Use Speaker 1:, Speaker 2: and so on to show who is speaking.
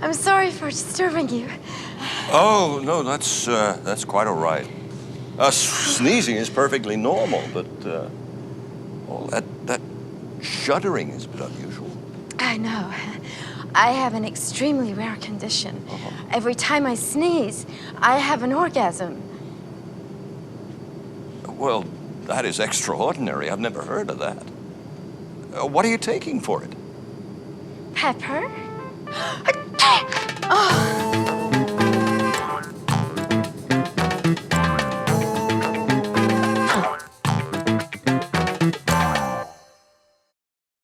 Speaker 1: I'm sorry for disturbing you.
Speaker 2: Oh, no, that's quite all right. Sneezing is perfectly normal, but well, that shuddering is a bit unusual.
Speaker 1: I know. I have an extremely rare condition. Every time I sneeze, I have an orgasm.
Speaker 2: Well, that is extraordinary. I've never heard of that. What are you taking for it?
Speaker 1: Pepper? Oh.